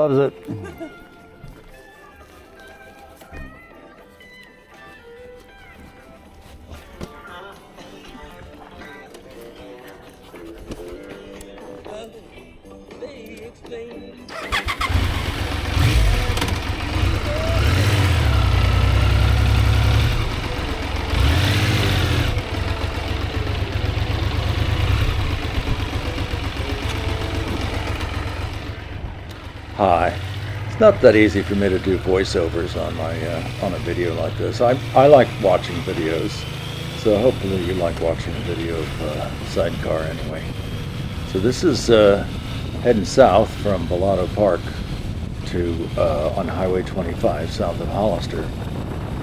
Loves it. Hi. It's not that easy for me to do voiceovers on my on a video like this. I like watching videos, so hopefully you like watching a video of Sidecar anyway. So this is heading south from Bolado Park to on Highway 25 south of Hollister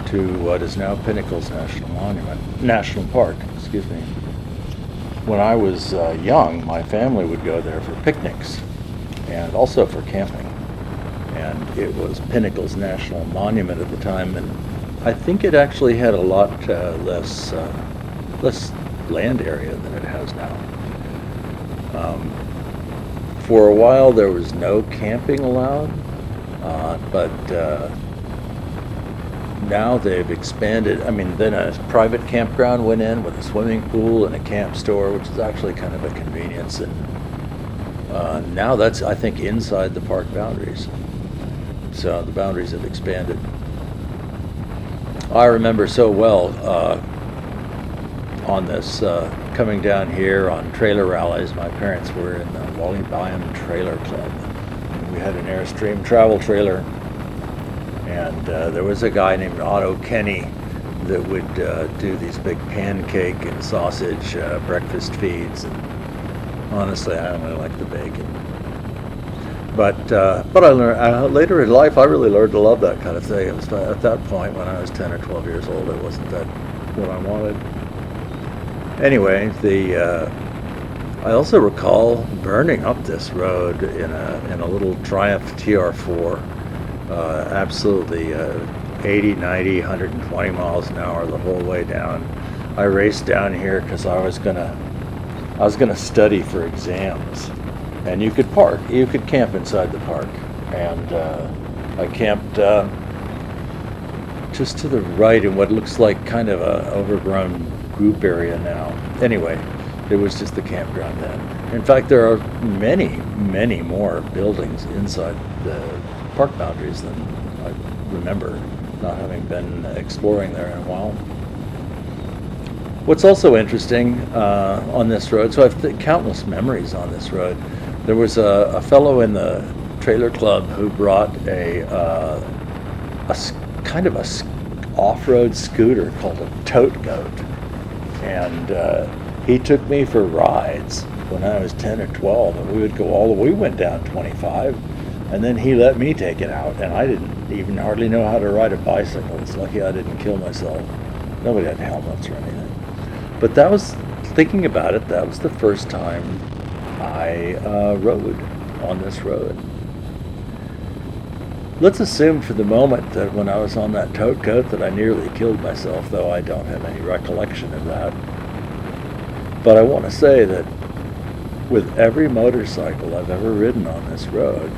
to what is now Pinnacles National Park. Excuse me. When I was young, my family would go there for picnics and also for camping. And it was Pinnacles National Monument at the time, and I think it actually had a lot less land area than it has now. For a while there was no camping allowed, but now they've expanded. I mean, then a private campground went in with a swimming pool and a camp store, which is actually kind of a convenience, and now that's, I think, inside the park boundaries. So the boundaries have expanded. I remember so well on this, coming down here on trailer rallies. My parents were in the Watsonian Trailer Club. We had an Airstream travel trailer, and there was a guy named Otto Kenny that would do these big pancake and sausage breakfast feeds. And honestly, I only like the bacon. But I learned later in life, I really learned to love that kind of thing. It was at that point when I was 10 or 12 years old. It wasn't that what I wanted. Anyway, I also recall burning up this road in a little Triumph TR4, absolutely 80, 90, 120 miles an hour the whole way down. I raced down here because I was gonna study for exams. And you could camp inside the park. And I camped just to the right in what looks like kind of a overgrown group area now. Anyway, it was just the campground then. In fact, there are many, many more buildings inside the park boundaries than I remember, not having been exploring there in a while. What's also interesting on this road, so I've countless memories on this road. There was a fellow in the trailer club who brought a kind of a off-road scooter called a tote goat, and he took me for rides when I was 10 or 12, and we would go we went down 25, and then he let me take it out, and I didn't even hardly know how to ride a bicycle. It's lucky I didn't kill myself. Nobody had helmets or anything. But that was, thinking about it, that was the first time I rode on this road. Let's assume for the moment that when I was on that tote goat that I nearly killed myself, though I don't have any recollection of that. But I want to say that with every motorcycle I've ever ridden on this road,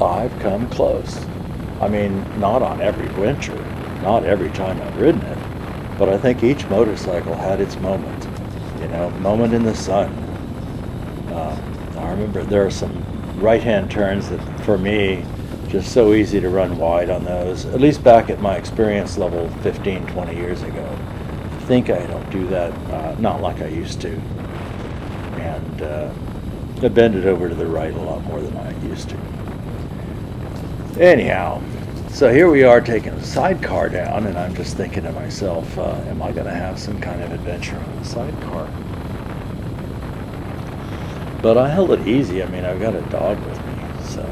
I've come close. I mean, not on every winter, not every time I've ridden it, but I think each motorcycle had its moment, moment in the sun. I remember there are some right-hand turns that, for me, just so easy to run wide on those, at least back at my experience level 15, 20 years ago. I think I don't do that, not like I used to. And I bend it over to the right a lot more than I used to. Anyhow, so here we are taking a sidecar down, and I'm just thinking to myself, am I going to have some kind of adventure on the sidecar? But I held it easy. I mean, I've got a dog with me, so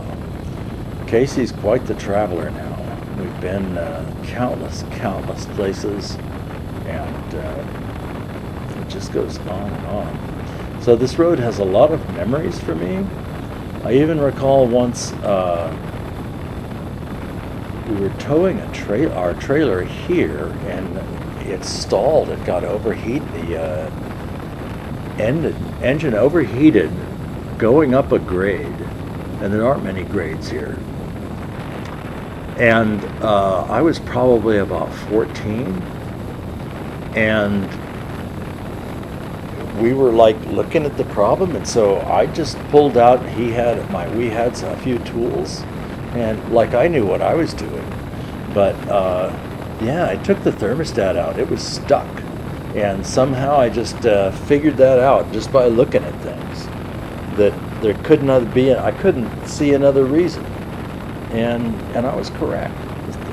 Casey's quite the traveler now. We've been countless places, and it just goes on and on. So this road has a lot of memories for me. I even recall once we were towing our trailer here, and it stalled. It got overheated. The engine overheated going up a grade, and there aren't many grades here. And I was probably about 14, and we were like looking at the problem, and so I just pulled out. We had a few tools, and like I knew what I was doing, but yeah, I took the thermostat out. It was stuck, and somehow I just figured that out just by looking at things, that there could not be. I couldn't see another reason, and I was correct.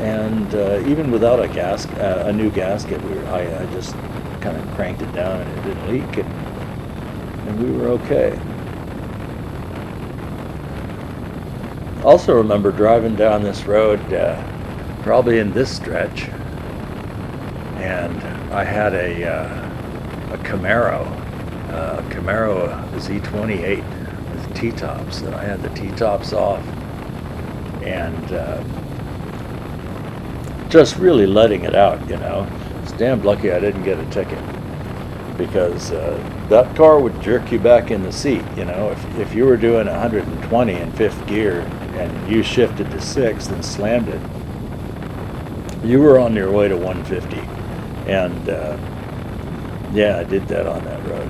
And even without a new gasket, I just kind of cranked it down and it didn't leak, and we were okay. Also remember driving down this road, probably in this stretch, and I had a Camaro Z28 with T-tops, and I had the T-tops off, and just really letting it out, you know. It's damn lucky I didn't get a ticket, because that car would jerk you back in the seat, you know. If you were doing 120 in fifth gear and you shifted to sixth and slammed it, you were on your way to 150. And yeah, I did that on that road.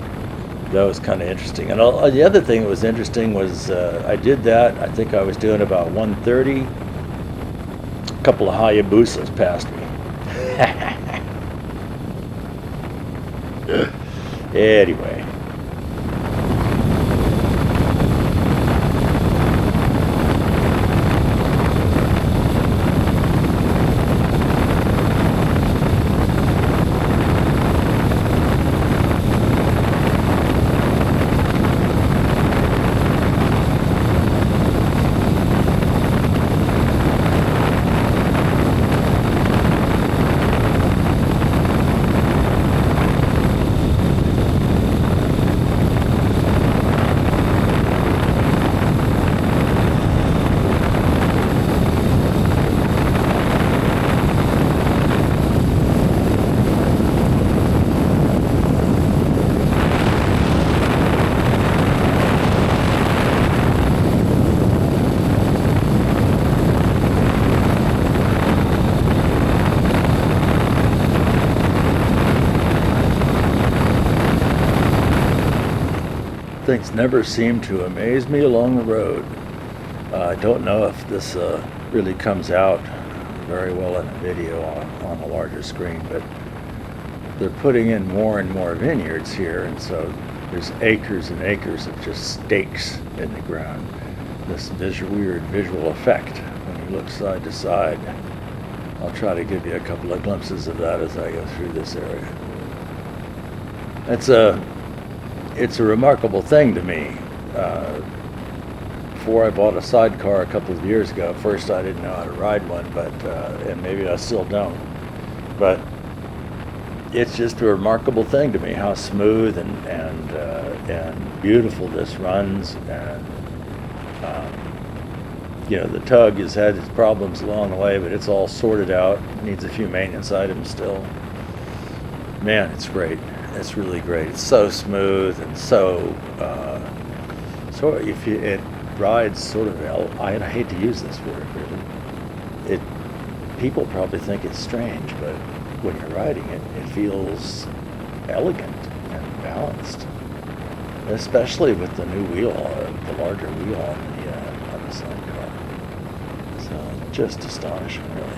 That was kind of interesting. And the other thing that was interesting was I did that. I think I was doing about 130. A couple of Hayabusas passed me. Anyway. Things never seem to amaze me along the road. I don't know if this really comes out very well in a video on a larger screen, but they're putting in more and more vineyards here, and so there's acres and acres of just stakes in the ground. This weird visual effect when you look side to side. I'll try to give you a couple of glimpses of that as I go through this area. It's a remarkable thing to me. Before I bought a sidecar a couple of years ago, first I didn't know how to ride one, but and maybe I still don't. But it's just a remarkable thing to me how smooth and beautiful this runs. And you know, the tug has had its problems along the way, but it's all sorted out. Needs a few maintenance items still. Man, it's great. It's really great. It's so smooth and so it rides sort of. I hate to use this word, really. People probably think it's strange, but when you're riding it, it feels elegant and balanced, especially with the new wheel, the larger wheel on the sidecar. So just astonishing, really.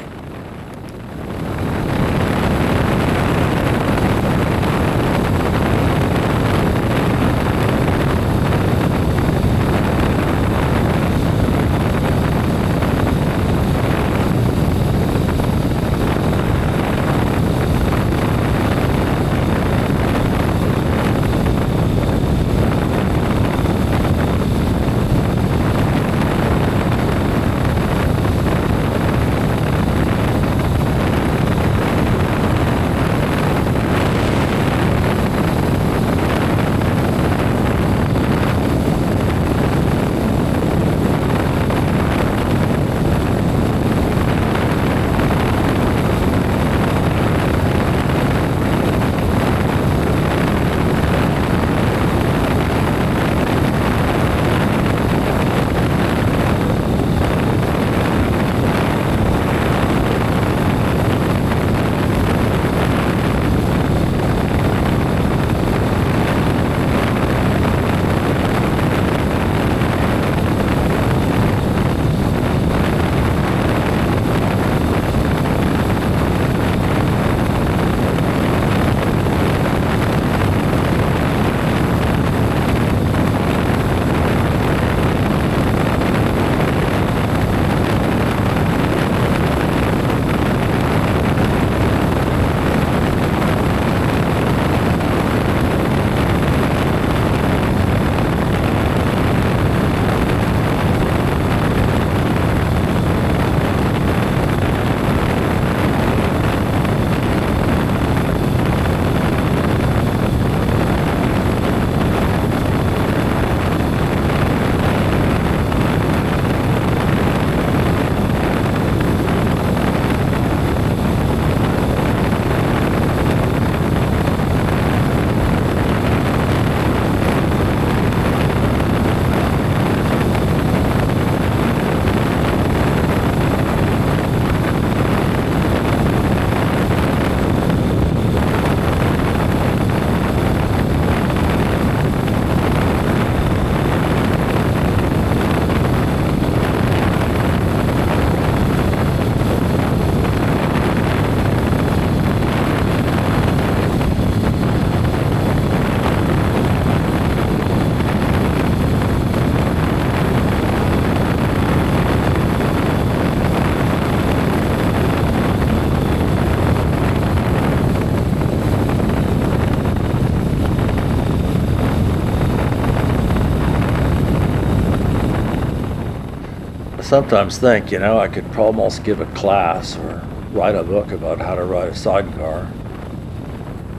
sometimes think, I could almost give a class or write a book about how to ride a sidecar.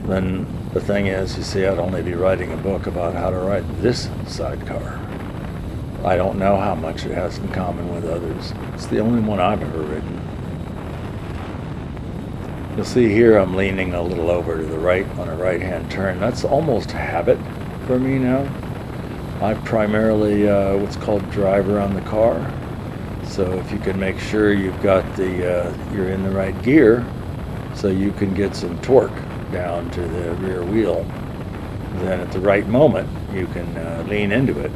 Then the thing is, you see, I'd only be writing a book about how to ride this sidecar. I don't know how much it has in common with others. It's the only one I've ever ridden. You'll see here I'm leaning a little over to the right on a right-hand turn. That's almost habit for me now. I primarily what's called drive around the car. So if you can make sure you've got you're in the right gear, so you can get some torque down to the rear wheel, then at the right moment you can lean into it.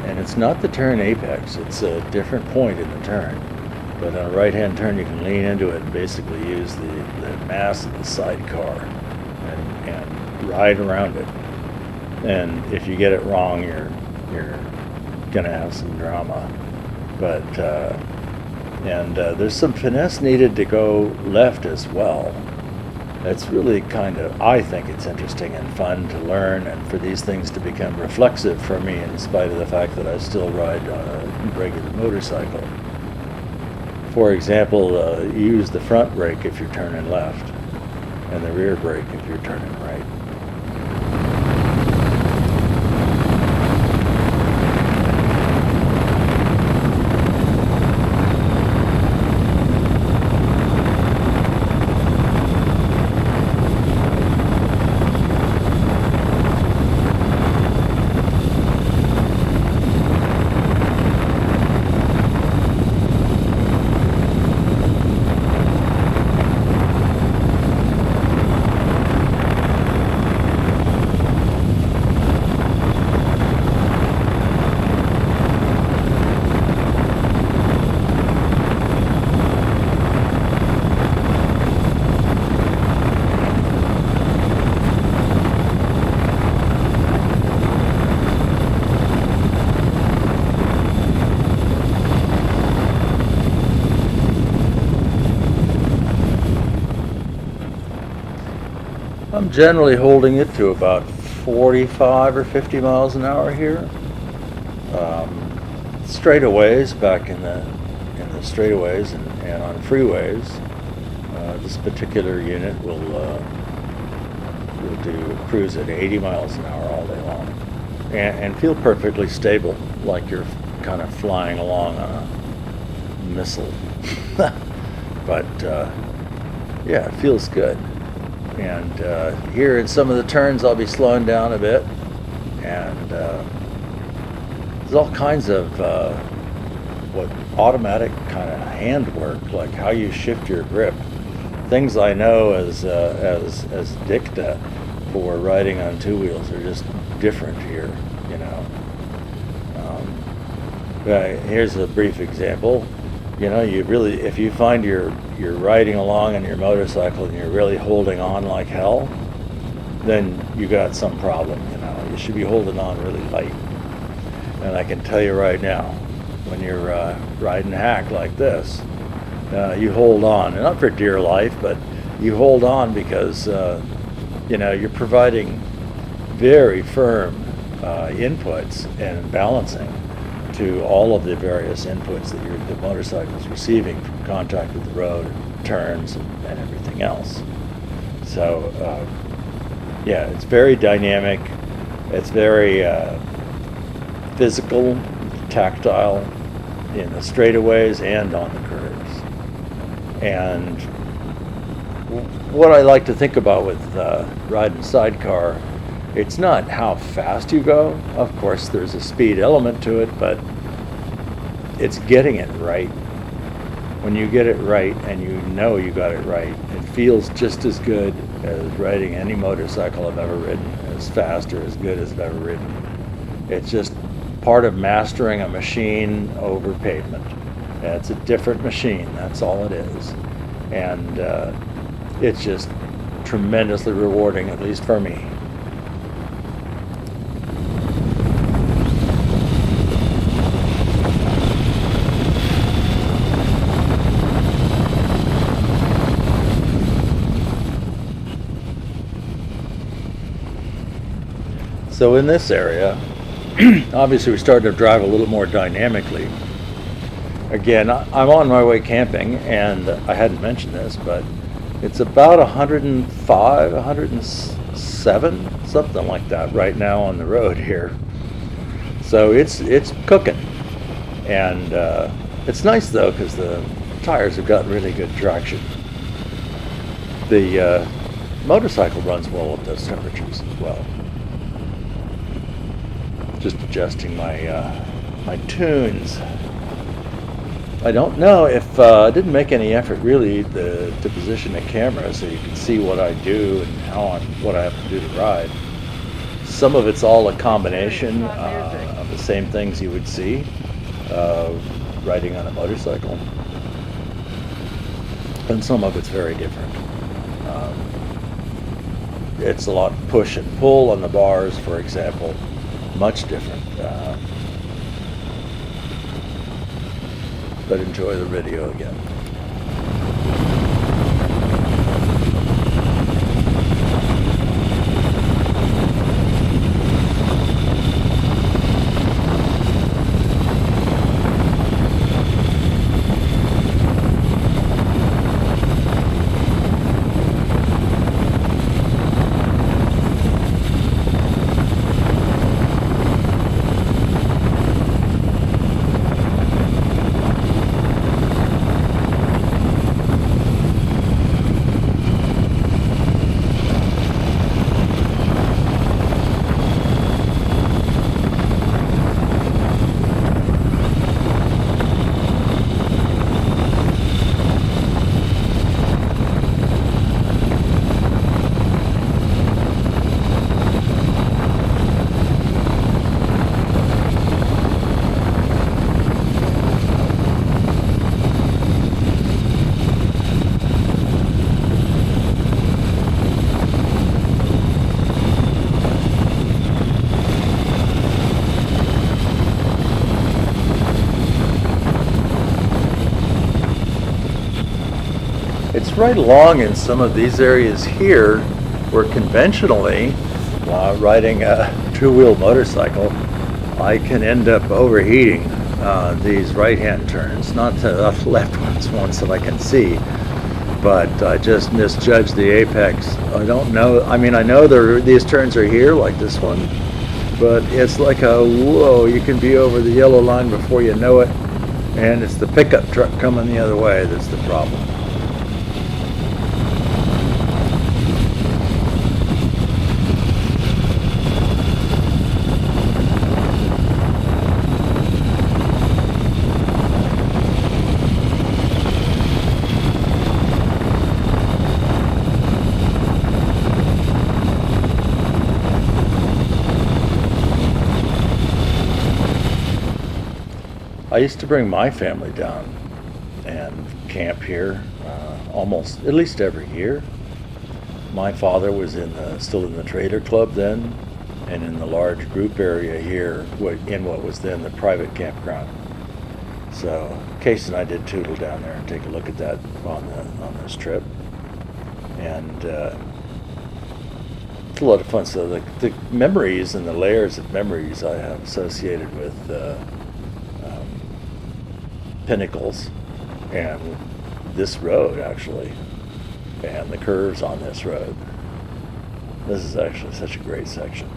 And it's not the turn apex, it's a different point in the turn. But on a right-hand turn you can lean into it and basically use the mass of the sidecar and ride around it. And if you get it wrong, you're gonna have some drama. But there's some finesse needed to go left as well. It's really I think it's interesting and fun to learn, and for these things to become reflexive for me in spite of the fact that I still ride on a regular motorcycle. For example, you use the front brake if you're turning left, and the rear brake if you're turning right. I'm generally holding it to about 45 or 50 miles an hour here. Straightaways, back in the straightaways and on freeways, this particular unit will do cruise at 80 miles an hour all day long, and feel perfectly stable, like you're kind of flying along on a missile. But yeah, it feels good. And here in some of the turns I'll be slowing down a bit, and there's all kinds of automatic kind of handwork, like how you shift your grip. Things I know as dicta for riding on two wheels are just different here, here's a brief example. If you find you're riding along on your motorcycle and you're really holding on like hell, then you got some problem. You should be holding on really light. And I can tell you right now, when you're riding hack like this, you hold on, not for dear life, but you hold on because you're providing very firm inputs and balancing to all of the various inputs that the motorcycle is receiving from contact with the road, turns, and everything else. So, it's very dynamic. It's very physical, tactile in the straightaways and on the curves. And what I like to think about with riding sidecar, it's not how fast you go. Of course, there's a speed element to it, but it's getting it right. When you get it right and you got it right, it feels just as good as riding any motorcycle I've ever ridden, as fast or as good as I've ever ridden. It's just part of mastering a machine over pavement. It's a different machine, that's all it is. And it's just tremendously rewarding, at least for me. So in this area, obviously we started to drive a little more dynamically. Again, I'm on my way camping, and I hadn't mentioned this, but it's about 105, 107, something like that right now on the road here. So it's cooking, and it's nice though because the tires have got really good traction. The motorcycle runs well at those temperatures as well. Just adjusting my tunes. I don't know if I didn't make any effort really to position a camera so you can see what I do and what I have to do to ride. Some of it's all a combination of the same things you would see riding on a motorcycle, and some of it's very different. It's a lot push and pull on the bars, for example, much different. But enjoy the video again. It's right along in some of these areas here where conventionally, while riding a two-wheel motorcycle, I can end up overheating these right-hand turns, not the left ones that I can see, but I just misjudged the apex. I don't know, I mean, I know these turns are here, like this one, but it's like a, whoa, you can be over the yellow line before you know it, and it's the pickup truck coming the other way that's the problem. I used to bring my family down and camp here almost at least every year. My father was still in the trailer club then, and in the large group area here in what was then the private campground. So Case and I did tootle down there and take a look at that on this trip, and it's a lot of fun. So the memories and the layers of memories I have associated with Pinnacles and this road actually, and the curves on this road. This is actually such a great section.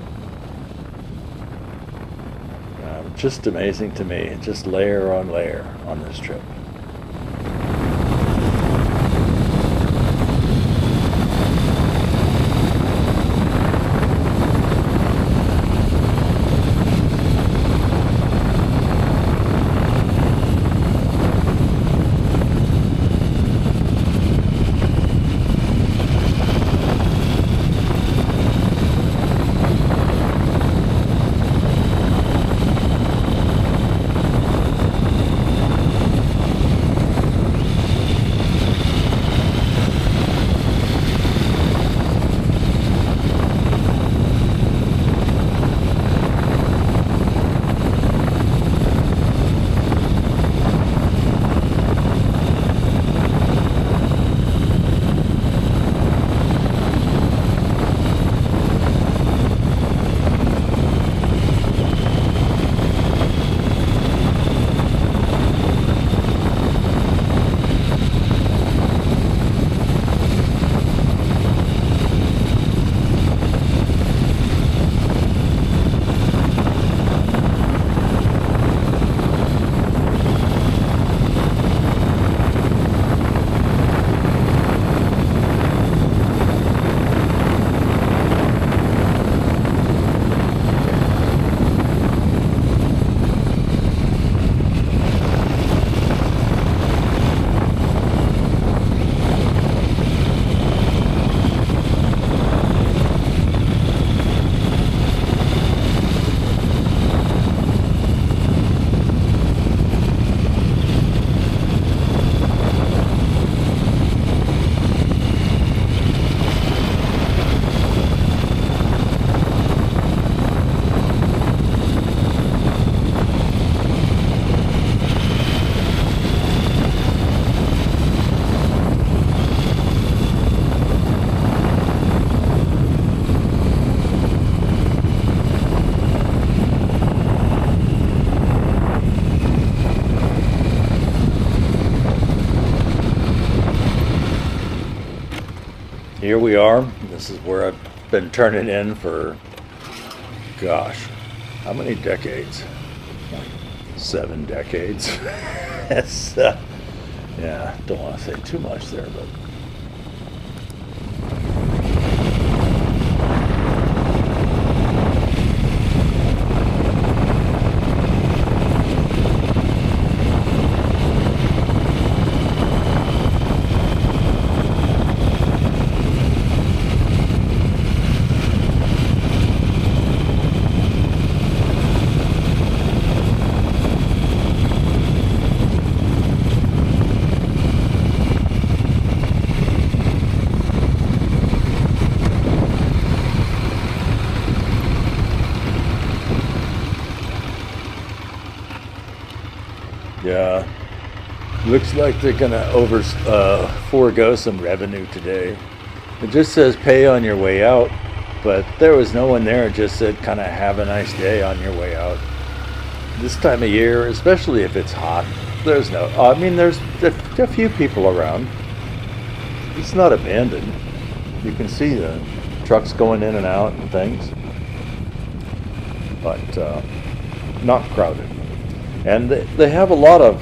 Just amazing to me, just layer on layer on this trip. Here we are. This is where I've been turning in for, gosh, how many decades? 7 decades. It's, yeah, don't want to say too much there, but. Yeah, looks like they're gonna forego some revenue today. It just says pay on your way out, but there was no one there. It just said kind of have a nice day on your way out. This time of year, especially if it's hot, there's no, I mean, there's a few people around. It's not abandoned. You can see the trucks going in and out and things, but not crowded. And they have a lot of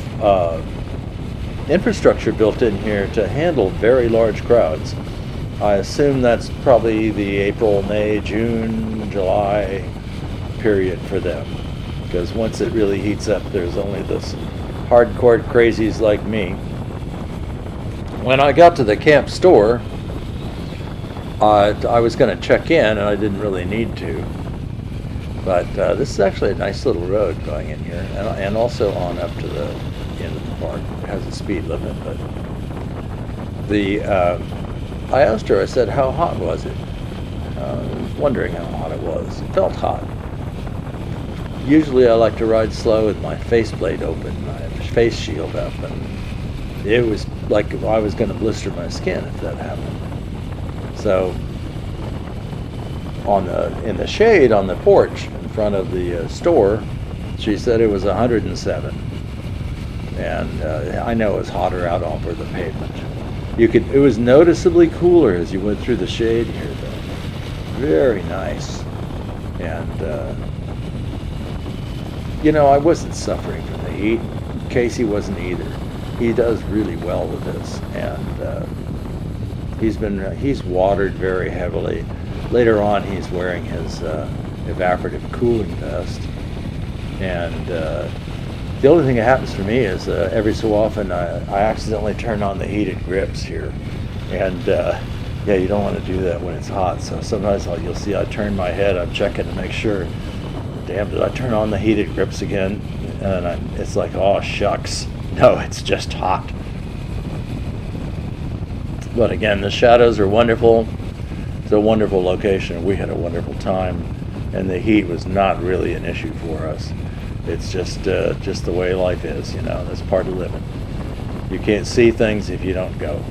infrastructure built in here to handle very large crowds. I assume that's probably the April, May, June, July period for them. Because once it really heats up, there's only this hardcore crazies like me. When I got to the camp store, I was going to check in, and I didn't really need to. But this is actually a nice little road going in here, and also on up to the end of the park. It has a speed limit, but I asked her, I said, how hot was it? I was wondering how hot it was. It felt hot. Usually I like to ride slow with my faceplate open, my face shield up, and it was like I was going to blister my skin if that happened. So in the shade on the porch in front of the store, she said it was 107, and I know it's hotter out over the pavement. It was noticeably cooler as you went through the shade here, though. Very nice, and I wasn't suffering from the heat. Casey wasn't either. He does really well with this, and he's watered very heavily. Later on, he's wearing his evaporative cooling vest, and the only thing that happens for me is every so often I accidentally turn on the heated grips here, and yeah, you don't want to do that when it's hot. So sometimes you'll see I turn my head, I'm checking to make sure. Damn, did I turn on the heated grips again? And it's like, oh shucks, no, it's just hot. But again, the shadows are wonderful. It's a wonderful location. We had a wonderful time, and the heat was not really an issue for us. It's just the way life is, that's part of living. You can't see things if you don't go.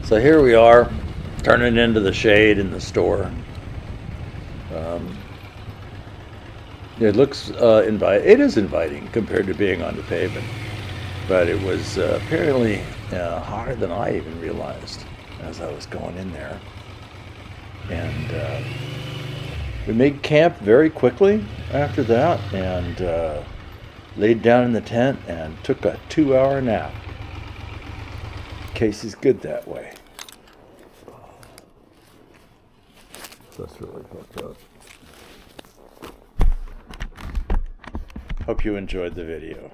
So here we are, turning into the shade in the store. It looks it is inviting compared to being on the pavement, but it was apparently hotter than I even realized as I was going in there. And we made camp very quickly after that, and laid down in the tent and took a 2-hour nap. Casey's good that way. That's really hooked up. Hope you enjoyed the video.